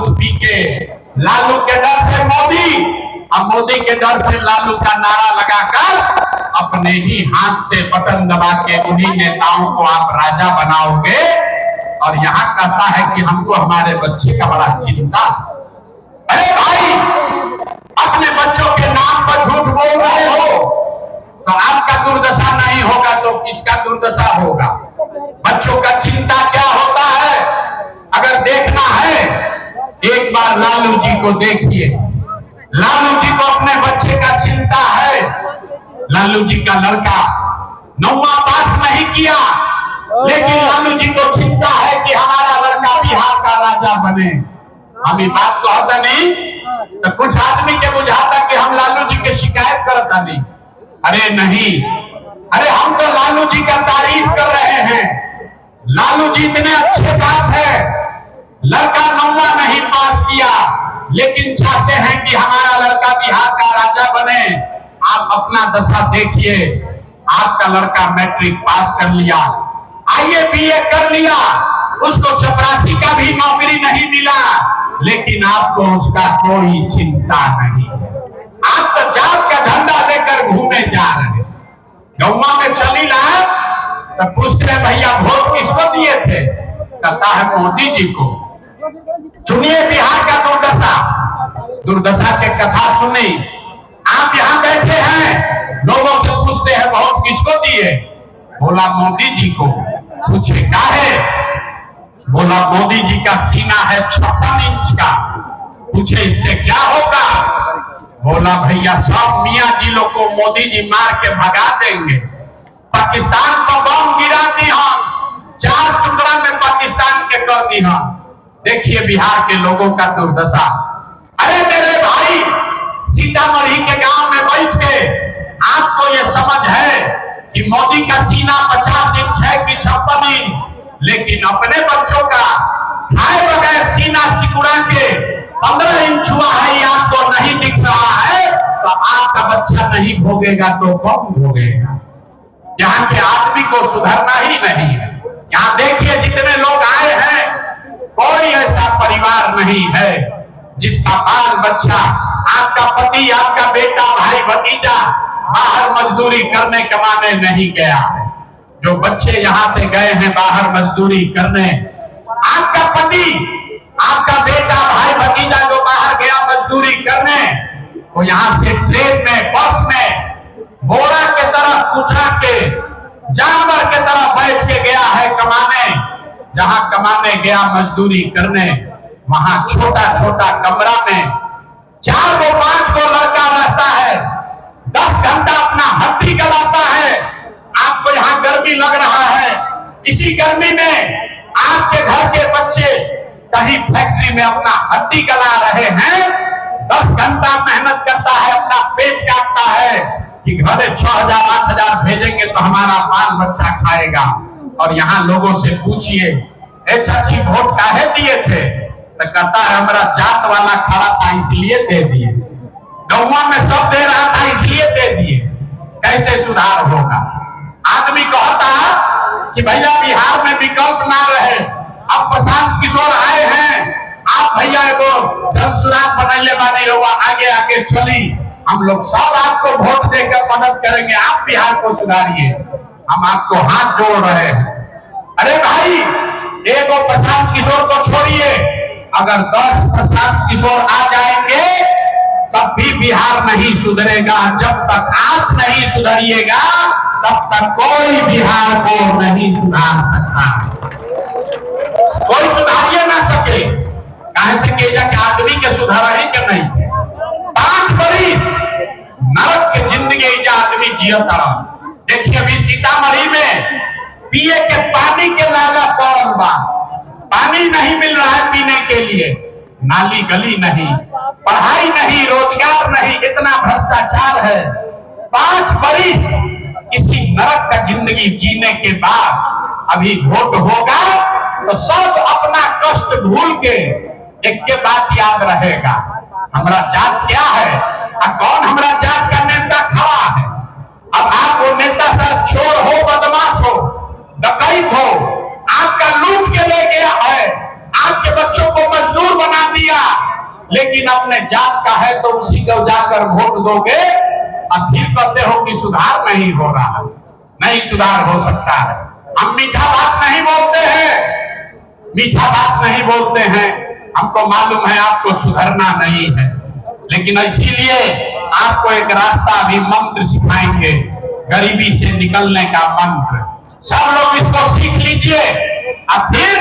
कुछ पी के, लालू के डर से मोदी, अब मोदी के डर से लालू का नारा लगाकर अपने ही हाथ से बटन दबा के उन्हीं नेताओं को आप राजा बनाओगे। और यहाँ कहता है कि हमको हमारे बच्चे का बड़ा चिंता। अरे भाई, अपने बच्चों के नाम पर झूठ बोल रहे हो तो आपका दुर्दशा नहीं होगा तो किसका दुर्दशा होगा? बच्चों का चिंता क्या होता है? अगर देखना है एक बार लालू जी को देखिए। लालू जी को अपने बच्चे का चिंता है। लालू जी का लड़का 9वां पास नहीं किया, लेकिन लालू जी को चिंता है कि हमारा लड़का बिहार का राजा बने। हम ये बात कहता नहीं तो कुछ आदमी के बुझाता कि हम लालू जी की शिकायत करता नहीं। अरे नहीं, अरे हम तो लालू जी का तारीफ कर रहे हैं। लालू जी इतने अच्छे बात है, लड़का 9वां नहीं पास किया लेकिन चाहते हैं कि हमारा लड़का बिहार का राजा बने। आप अपना दशा देखिए, आपका लड़का मैट्रिक पास कर लिया, आईए बीए कर लिया, उसको चपरासी का भी नौकरी नहीं मिला, लेकिन आपको उसका कोई चिंता नहीं है। आप तो जात का झंडा लेकर घूमे जा रहे। गौवा में चली ला तो पूछते हैं भैया वोट किसको दिए थे? कहता है मोदी जी को। सुनिए बिहार का दुर्दशा, दुर्दशा के कथा सुनी। आप यहाँ बैठे हैं, लोगों से पूछते हैं वोट किसको दिए? बोला मोदी जी को। पूछे क्या है? बोला मोदी जी का सीना है 56 इंच का। पूछे इससे क्या होगा? बोला भैया सब मियां जी लोग को मोदी जी मार के भगा देंगे। पाकिस्तान पर बम गिरा दी हम, 4 टुकड़ा में पाकिस्तान के कर दी हम। देखिए बिहार के लोगों का दुर्दशा। अरे मेरे भाई, सीतामढ़ी के गांव में बैठ के आपको ये समझ है कि मोदी का सीना 50 इंच है कि 56 इंच, लेकिन अपने बच्चों का खाए बगैर सीना सिकुड़ा के 15 इंच हुआ है, ये आपको नहीं दिख रहा है तो आपका बच्चा नहीं भोगेगा तो कौन भोगेगा? यहाँ के आदमी को सुधरना ही नहीं है। यहाँ देखिए जितने लोग आए हैं, कोई ऐसा परिवार नहीं है जिसका बाल बच्चा, आपका पति, आपका बेटा, भाई भतीजा बाहर मजदूरी करने कमाने नहीं गया है। जो बच्चे यहाँ से गए हैं बाहर मजदूरी करने, आपका पति, आपका बेटा, भाई भतीजा जो बाहर गया मजदूरी करने, वो यहाँ से ट्रेन में, बस में घोड़ा के तरह कुचरा के, जानवर के तरह बैठ के गया है कमाने। जहां कमाने गया मजदूरी करने, वहां छोटा छोटा कमरा में 4 को 5 को लड़का रहता है, 10 घंटा अपना हड्डी गलाता है। आपको यहाँ गर्मी लग रहा है, इसी गर्मी में आपके घर के बच्चे कहीं फैक्ट्री में अपना हड्डी गला रहे हैं, 10 घंटा मेहनत करता है, अपना पेट काटता है कि घरे 6000 8000 भेजेंगे तो हमारा बाल बच्चा खाएगा। और यहाँ लोगों से पूछिए, ए चाची वोट काहे दिए थे? तो कहता है हमारा जात वाला खड़ा था इसलिए दे दिए, गौवा में सब दे रहा था इसलिए दे दिए। कैसे सुधार होगा? आदमी कहता कि भैया बिहार में विकल्प ना रहे, अब प्रशांत किशोर आए हैं, आप भैया को जन सुधार बनैले बानी रहुआ, आगे आगे चली, हम लोग सब आपको वोट देकर मदद करेंगे, आप बिहार को सुधारिए, हम आपको हाथ जोड़ रहे हैं। अरे भाई, एक प्रशांत किशोर को छोड़िए, अगर 10 प्रशांत किशोर आ जाएंगे तब भी बिहार नहीं सुधरेगा। जब तक आप नहीं सुधरिएगा तब तक कोई बिहार को नहीं सुधार सकता, कोई सुधारिए ना सके। कहे से कि आदमी के सुधार ही के नहीं, 5 बरिस नरक के जिंदगी आदमी जियत रहा। देखिए अभी सीतामढ़ी में पिए के पानी के लाला पड़ल बा, पानी नहीं मिल रहा है पीने के लिए, नाली गली नहीं, पढ़ाई नहीं, रोजगार नहीं, इतना भ्रष्टाचार है। 5 बरिस इसी नरक का जिंदगी जीने के बाद अभी वोट होगा तो सब अपना कष्ट भूल के एक के बात याद रहेगा, हमारा जात क्या है और कौन हमारा जात का नेता खड़ा है। अब आप वो नेता साहब चोर हो, बदमाश हो, डकैत हो, आपका लूट के ले गया है, आपके बच्चों को मजदूर बना दिया, लेकिन अपने जात का है तो उसी को जाकर वोट दोगे और फिर कहते हो कि सुधार नहीं हो रहा। नहीं सुधार हो सकता है। हम मीठा बात नहीं बोलते हैं, मीठा बात नहीं बोलते हैं। हमको मालूम है आपको सुधरना नहीं है, लेकिन इसीलिए आपको एक रास्ता अभी मंत्र सिखाएंगे, गरीबी से निकलने का मंत्र। सब लोग इसको सीख लीजिए और फिर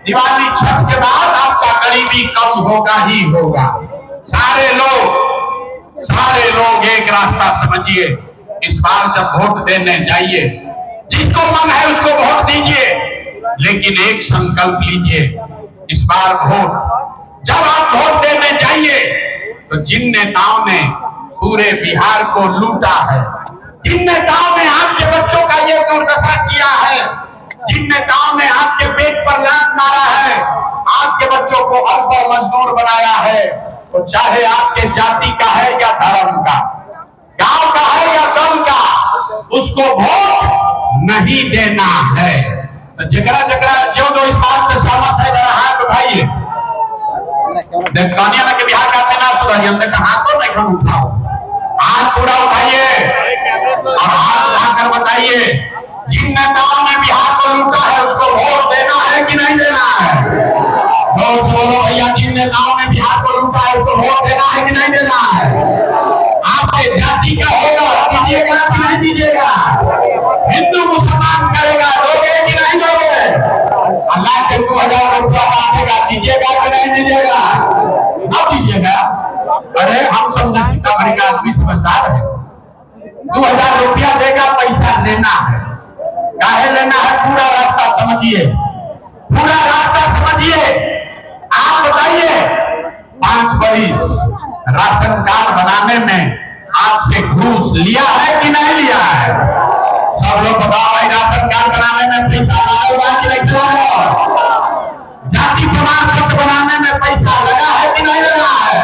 दिवाली छठ के बाद आपका गरीबी कम होगा ही होगा। सारे लोग एक रास्ता समझिए। इस बार जब वोट देने जाइए, जिसको मन है उसको वोट दीजिए, लेकिन एक संकल्प लीजिए, इस बार जब आप वोट देने जाइए तो जिन नेताओं ने पूरे बिहार को लूटा है, जिन नेताओं ने आपके बच्चों का ये दुर्दशा किया है, जिन नेताओं ने आपके पेट पर लात मारा है, आपके बच्चों को अनपढ़ मजदूर बनाया है, तो चाहे आपके जाति का है या धर्म का, गांव का है या दल का, उसको वोट नहीं देना है। तो जगरा जगरा जो इस बात से सहमत है जरा हाथ उठाइए। कहानिया में बिहार का ना सुधारिए, हमने कहा हाथ तो नहीं हम उठाओ, हाथ पूरा उठाइए और हाथ उठाकर बताइए जिन नेताओं ने बिहार को लूटा है उसको वोट देना है कि नहीं देना है? बोलो भैया, जिन नेताओं ने बिहार को लूटा है उसको वोट देना है कि नहीं देना है? आपके जाति का होगा, दीजिएगा कि नहीं दीजिएगा? हिंदू मुसलमान करेगा, दोगे कि नहीं दोगे? अल्लाह के 2000 रुपया बांटेगा, दीजिएगा कि नहीं दीजिएगा? अब दीजिएगा। अरे हम समझे सीतामढ़ी का आदमी समझदार है, 2000 रुपया देगा, पैसा लेना है। काहे लेना है? पूरा रास्ता समझिए, पूरा रास्ता समझिए। आप बताइए 5 बरिस राशन कार्ड बनाने में आपसे घूस लिया है कि नहीं लिया है? सब लोग बताओ भाई, राशन कार्ड बनाने में पैसा लगा कि नहीं लगा? जाति प्रमाण पत्र बनाने में पैसा लगा है कि नहीं लगा है?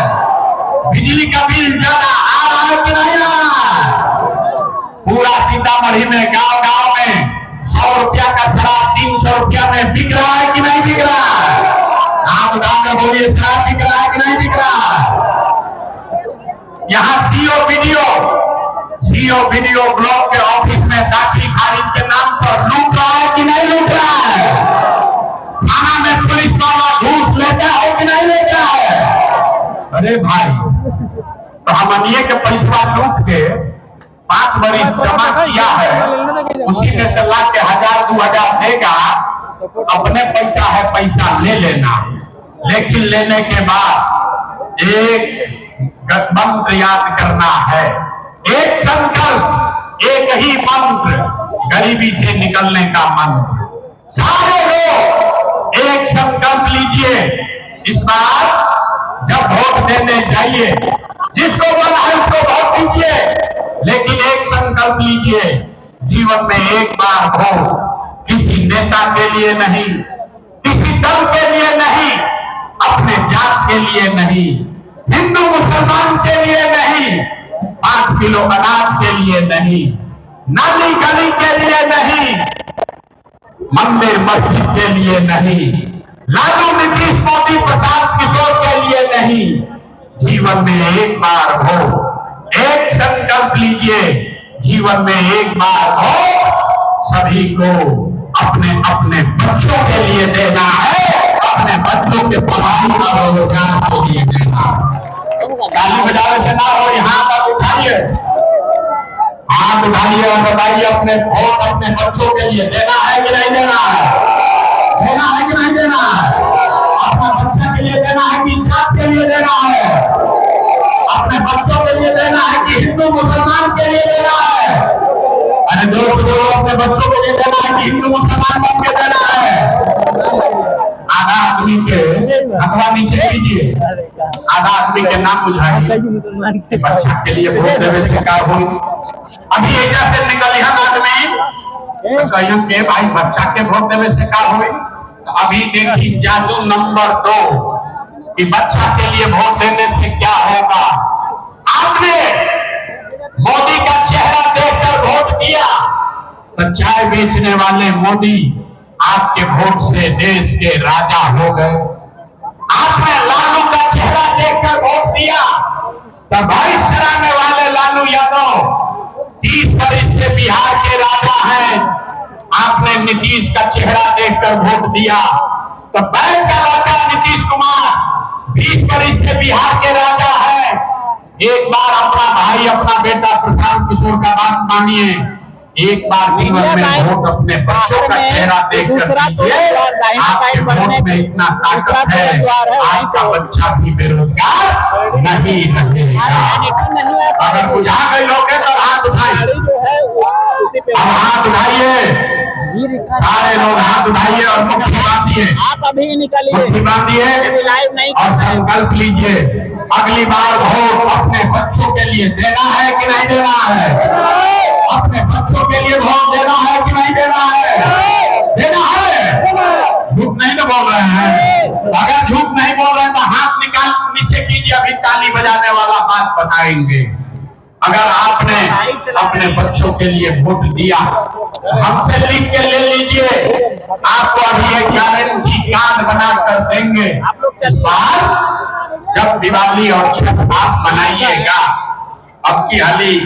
बिजली का बिल ज्यादा आ रहा है कि नहीं आ रहा है? पूरा सीतामढ़ी में गांव गांव में 100 रुपया का शराब 300 रुपया में बिक रहा है कि नहीं बिक रहा है? आप बताकर बोलिए, शराब बिक रहा है कि नहीं बिक रहा है? यहाँ सीओ वीडियो ब्लॉक के ऑफिस में दाखिल खारिज के नाम पर लूट रहा है कि नहीं लूट रहा है? थाना में पुलिस वाला घूस लेता है कि नहीं लेता है? अरे भाई, तो हमनिए के पैसा लूट के 5 बरिस जमा किया है, उसी में से लाख के 1000-2000 देगा, अपने पैसा है, पैसा ले लेना। लेकिन लेने के बाद एक मंत्र याद करना है, एक संकल्प, एक ही मंत्र, गरीबी से निकलने का मंत्र। सारे लोग एक संकल्प लीजिए, इस बार जब वोट देने जाइए, जिसको मन है उसको वोट दीजिए, लेकिन एक संकल्प लीजिए, जीवन में एक बार वोट, किसी नेता के लिए नहीं, किसी दल के लिए नहीं, अपने जात के लिए नहीं, हिंदू मुसलमान के लिए नहीं, 5 किलो अनाज के लिए नहीं, नाली गली के लिए नहीं, मंदिर मस्जिद के लिए नहीं, लालू नीतीश मोदी प्रसाद किशोर के लिए नहीं, जीवन में एक बार हो, एक संकल्प लीजिए, जीवन में एक बार हो, सभी को अपने अपने बच्चों के लिए देना है, अपने बच्चों के पढ़ाई और रोजगार के लिए देना। गाली बजाने से ना हो, यहाँ तक उठाइए, हाथ उठाइए और बताइए अपने वोट अपने बच्चों के लिए देना है कि नहीं देना है? देना है कि नहीं देना है? अपने बच्चे के लिए देना है कि जात के लिए देना है? अपने बच्चों के लिए देना है कि हिंदू मुसलमान के लिए देना है? अरे दोस्तों, अपने बच्चों के लिए देना है कि हिंदू मुसलमान बन के देना है? आधा आदमी के अथवा नीचे कीजिए, आधा आदमी के नाम बुझाइए, बच्चा के लिए वोट देवे से क्या होगी? अभी एजा से निकल हम आदमी कहिए के भाई बच्चा के वोट देवे से क्या होगी? तो अभी देखिए जादू नंबर 2 कि बच्चा के लिए वोट देने से क्या होगा। आपने मोदी का चेहरा देखकर वोट दिया तो चाय बेचने वाले मोदी आपके वोट से देश के राजा हो गए। आपने लालू का चेहरा देखकर तो बारिश कराने वाले लालू यादव 30 वर्ष से बिहार के राजा हैं। आपने नीतीश का चेहरा देखकर वोट दिया, तो बैंक का लड़का नीतीश कुमार 20 वर्ष से बिहार के राजा है। एक बार अपना भाई, अपना बेटा प्रशांत किशोर का बात मानिए, एक बार जीवन में वोट अपने बच्चों का चेहरा देखकर दीजिए। आपके वोट में इतना ताकत है, आपका बच्चा भी बेरोजगार नहीं रहेगा। अगर बुझा गए लोग तो हाथ उठाइए, अब हाथ उठाइए, सारे लोग हाथ उठाइए और मुट्ठी बांधिए, आप अभी निकलिए, मुट्ठी बांधिए लाइव नहीं और संकल्प लीजिए, अगली बार वोट अपने बच्चों के लिए देना है कि नहीं देना है? अपने बच्चों के लिए वोट देना है कि नहीं देना है? देना है। झूठ नहीं तो बोल रहे हैं। अगर झूठ नहीं बोल रहे हैं तो हाथ निकाल नीचे कीजिए, अभी ताली बजाने वाला बात बताएंगे। अगर आपने अपने बच्चों के लिए वोट दिया, हमसे लिख के ले लीजिए, आपको अभी एक गारंटी कार्ड बनाकर देंगे। इस बार जब दिवाली और छठ आप मनाइएगा, अब की हाली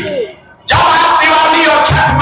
जब आप दिवाली और छठ